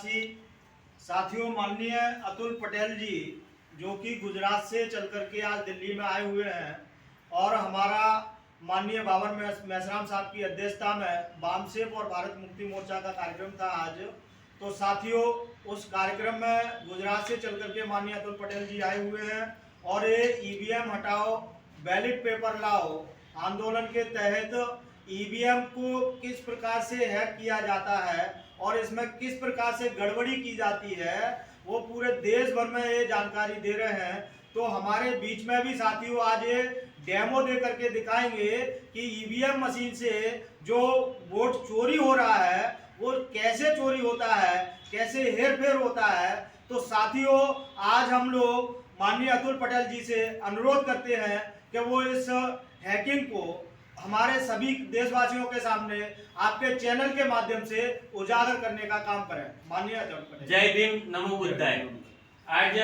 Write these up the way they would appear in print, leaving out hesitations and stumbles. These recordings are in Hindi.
देशवासी साथियों, माननीय अतुल पटेल जी जो कि गुजरात से चल करके आज दिल्ली में आए हुए हैं और हमारा माननीय बावन मेश्राम साहब की अध्यक्षता में बामसेफ और भारत मुक्ति मोर्चा का कार्यक्रम था आज। तो साथियों, उस कार्यक्रम में गुजरात से चल करके माननीय अतुल पटेल जी आए हुए हैं और ये ईवीएम हटाओ बैलेट पेपर लाओ आंदोलन के तहत ईवीएम को किस प्रकार से हैक किया जाता है और इसमें किस प्रकार से गड़बड़ी की जाती है वो पूरे देश भर में ये जानकारी दे रहे हैं। तो हमारे बीच में भी साथियों आज ये डेमो दे करके दिखाएंगे कि ईवीएम मशीन से जो वोट चोरी हो रहा है वो कैसे चोरी होता है, कैसे हेर फेर होता है। तो साथियों, आज हम लोग माननीय अतुल पटेल जी से अनुरोध करते हैं कि वो इस हैकिंग को हमारे सभी देशवासियों के सामने आपके चैनल के माध्यम से उजागर करने का काम करें। माननीय अतुल पटेल। जय भीम, नमो बुद्धाय। आज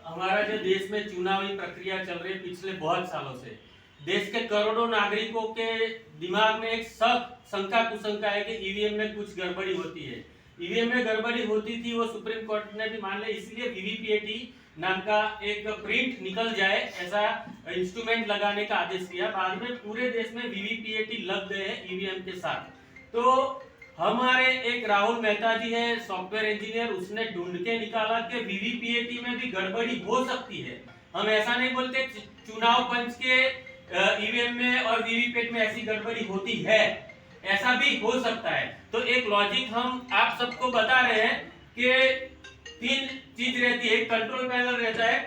हमारा जो देश में चुनावी प्रक्रिया चल रही है पिछले बहुत सालों से, देश के करोड़ों नागरिकों के दिमाग में एक शंका कुशंका है कि ईवीएम में कुछ गड़बड़ी होती है। ईवीएम में गड़बड़ी होती थी वो सुप्रीम कोर्ट ने भी मान लिया, इसलिए वीवीपीएटी नाम का एक प्रिंट निकल जाए ऐसा इंस्ट्रूमेंट लगाने का आदेश दिया। बाद में पूरे देश में वीवीपीएटी लग गए हैं ईवीएम के साथ। तो हमारे एक राहुल मेहता जी है सॉफ्टवेयर इंजीनियर, उसने ढूंढ के निकाला कि वीवीपीएटी में भी गड़बड़ी हो सकती है। हम ऐसा नहीं बोलते चुनाव पंच के ईवीएम में और वीवीपैट में ऐसी गड़बड़ी होती है, ऐसा भी हो सकता है। तो एक लॉजिक हम आप सबको बता रहे हैं कि 3 चीज रहती है, एक कंट्रोल पैनल रहता है,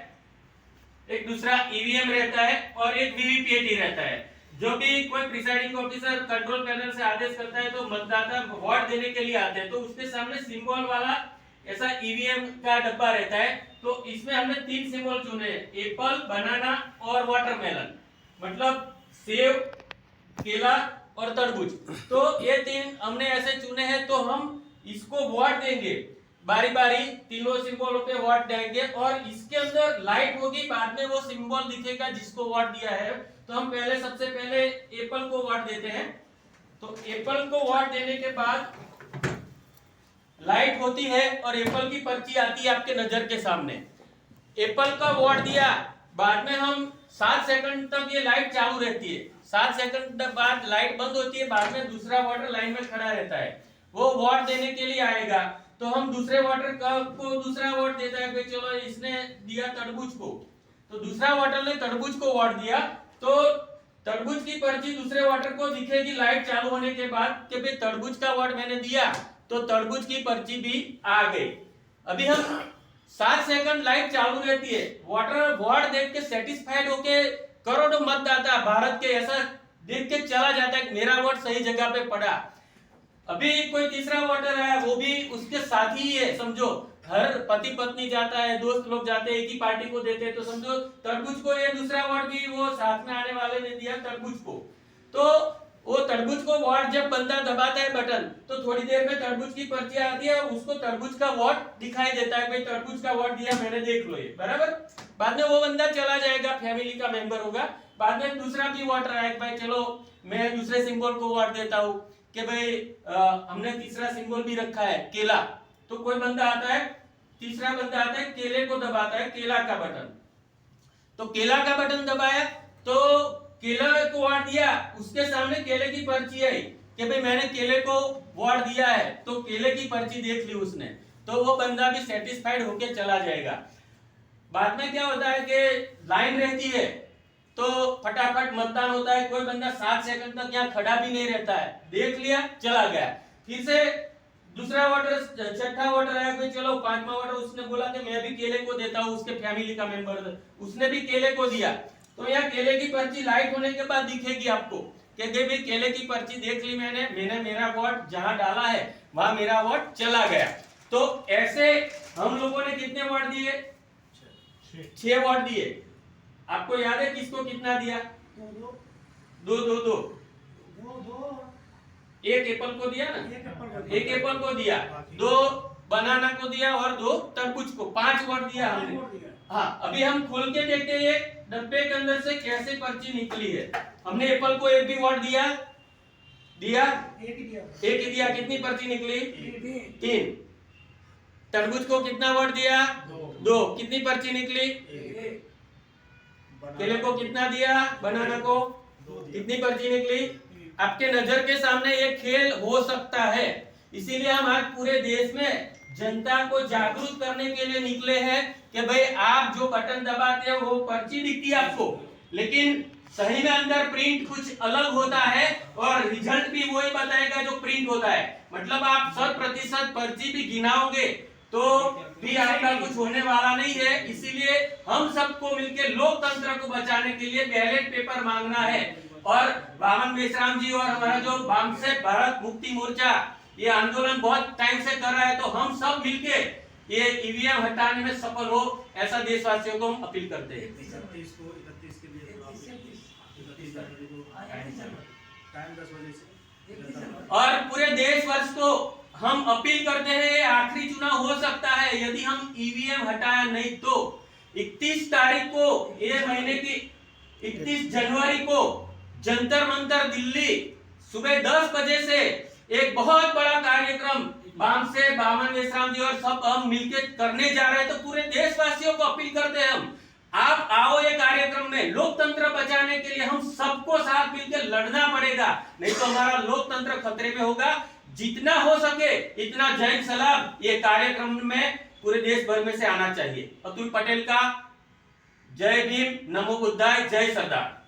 एक दूसरा ईवीएम रहता है और एक वीवीपीएटी रहता है। जो भी कोई प्रिसाइडिंग ऑफिसर कंट्रोल पैनल से आदेश करता है तो मतदाता वोट देने के लिए आते हैं, तो उसके सामने सिंबल वाला ऐसा ईवीएम का डब्बा रहता है। तो इसमें हमने 3 सिंबल चुने, एप्पल, बनाना और वाटरमेलन, मतलब सेब, केला और तरबूज। तो ये 3 हमने ऐसे चुने हैं। तो हम इसको वोट देंगे बारी बारी, तीनों सिंबलों पे वोट देंगे और इसके अंदर लाइट होगी, बाद में वो सिंबल दिखेगा जिसको वोट दिया है। तो हम पहले सबसे पहले एप्पल को वोट देते हैं। तो एप्पल को वोट देने के बाद लाइट होती है और एप्पल की पर्ची आती है आपके नजर के सामने। एप्पल का वोट दिया, बाद में हम 7 सेकंड तक ये लाइट चालू रहती है। 7 सेकंड बाद लाइट बंद होती है, बाद में दूसरा वोटर लाइन में खड़ा रहता है, वो वोट देने के लिए आएगा। तो हम दूसरे वोटर को दूसरा वोट देता है कि चलो इसने दिया तरबूज को, तो दूसरा वोटर ने तरबूज को वोट दिया, तो तरबूज की पर्ची दूसरे वोटर को दिखेगी लाइट चालू होने के बाद कि भाई तरबूज का वोट मैंने दिया, तो तरबूज की पर्ची भी आ गई। अभी हम 7 सेकंड लाइट चालू रहती है, वोटर वोट देख के सेटिस्फाइड होके करोड़ों मतदाता भारत के ऐसा देख के चला जाता है कि मेरा वोट सही जगह पे पड़ा। अभी कोई तीसरा वोटर आया, वो भी उसके साथ ही है, समझो हर पति पत्नी जाता है, दोस्त लोग जाते हैं, एक ही पार्टी को देते हैं, तो समझो तरबूज को ये दूसरा वोट भी वो साथ में आने वाले ने दिया तरबूज को। तो वो तरबूज को वोट जब बंदा दबाता है बटन, तो थोड़ी देर में तरबूज की पर्ची आती है और उसको तरबूज का वोट दिखाई देता है, भाई तरबूज का वोट दिया मैंने, देख लो ये बराबर। बाद में वो बंदा चला जाएगा, फैमिली का मेंबर होगा। बाद में दूसरा भी वोटर आएगा, भाई चलो मैं दूसरे सिंबल को वोट देता हूँ कि भाई हमने तीसरा सिंबल भी रखा है केला। तो कोई बंदा आता है, तीसरा बंदा आता है, केले को दबाता है, केला का बटन। तो केला का बटन दबाया तो केला को वोट दिया, उसके सामने केले की पर्ची आई कि भाई मैंने केले को वोट दिया है, तो केले की पर्ची देख ली उसने, तो वो बंदा भी सेटिस्फाइड होके चला जाएगा। बाद में क्या होता है कि लाइन रहती है, तो फटाफट मतदान होता है। कोई बंदा 7 सेकंड तक यहाँ खड़ा भी नहीं रहता है, देख लिया चला गया। फिर से दूसरा वोटर, छठा वोटर आया, कोई चलो 5वां वोटर, उसने बोला कि मैं भी केले को देता हूँ, उसके फैमिली का मेंबर, उसने भी केले को दिया। तो यहाँ केले की पर्ची लाइट होने के बाद दिखेगी आपको कि भाई केले की पर्ची देख ली मैंने मेरा वोट जहां डाला है वहां मेरा वोट चला गया। तो ऐसे हम लोगों ने कितने वोट दिए? 6 वोट दिए। आपको याद है किसको कितना दिया? 2 एक एप्पल को दिया ना, एक एप्पल को दिया, 2 बनाना को दिया और 2 तरबूज को, 5 वोट दिया हमने। हाँ, अभी हम खोल के देखते हैं डब्बे के अंदर से कैसे पर्ची निकली है। हमने एप्पल को 1 भी वोट दिया, एक ही दिया। कितनी पर्ची निकली? 3। तरबूज को कितना वोट दिया? 2। कितनी पर्ची निकली? केले को कितना दिया? बनाना को कितनी पर्ची निकली? आपके नजर के सामने ये खेल हो सकता है, इसीलिए हम आज पूरे देश में जनता को जागरूक करने के लिए निकले हैं कि भाई आप जो बटन दबाते हैं वो पर्ची दिखती है आपको, लेकिन सही में अंदर प्रिंट कुछ अलग होता है और रिजल्ट भी वही बताएगा जो प्रिंट होता है। मतलब आप 100% पर्ची भी गिनाओगे तो भी आपका कुछ होने वाला नहीं है। इसीलिए हम सबको मिलकर लोकतंत्र को बचाने के लिए बैलेट पेपर मांगना है। और बावन मेश्राम जी और हमारा जो वामसे भारत मुक्ति मोर्चा ये आंदोलन बहुत टाइम से कर रहा है, तो हम सब मिलके ये ईवीएम हटाने में सफल हो, ऐसा देशवासियों को हम अपील करते हैं। 31 के लिए टाइम 10 बजे से और पूरे देश वर्ष को हम अपील करते हैं, आखिरी चुनाव हो सकता है, यदि हम ईवीएम हटाया नहीं तो 31 तारीख को, ये महीने की 31 जनवरी को जंतर मंतर दिल्ली सुबह 10 बजे से एक बहुत बड़ा कार्यक्रम वामसे बावन मेश्राम जी और सब हम मिलकर करने जा रहे हैं। तो पूरे देशवासियों को अपील करते हैं हम, आप आओ ये कार्यक्रम में। लोकतंत्र बचाने के लिए हम सबको साथ मिलकर लड़ना पड़ेगा, नहीं तो हमारा लोकतंत्र खतरे में होगा। जितना हो सके इतना जय सलाम ये कार्यक्रम में पूरे देश भर में से आना चाहिए। अतुल पटेल का जय भीम, नमो बुद्धाय, जय सरदार।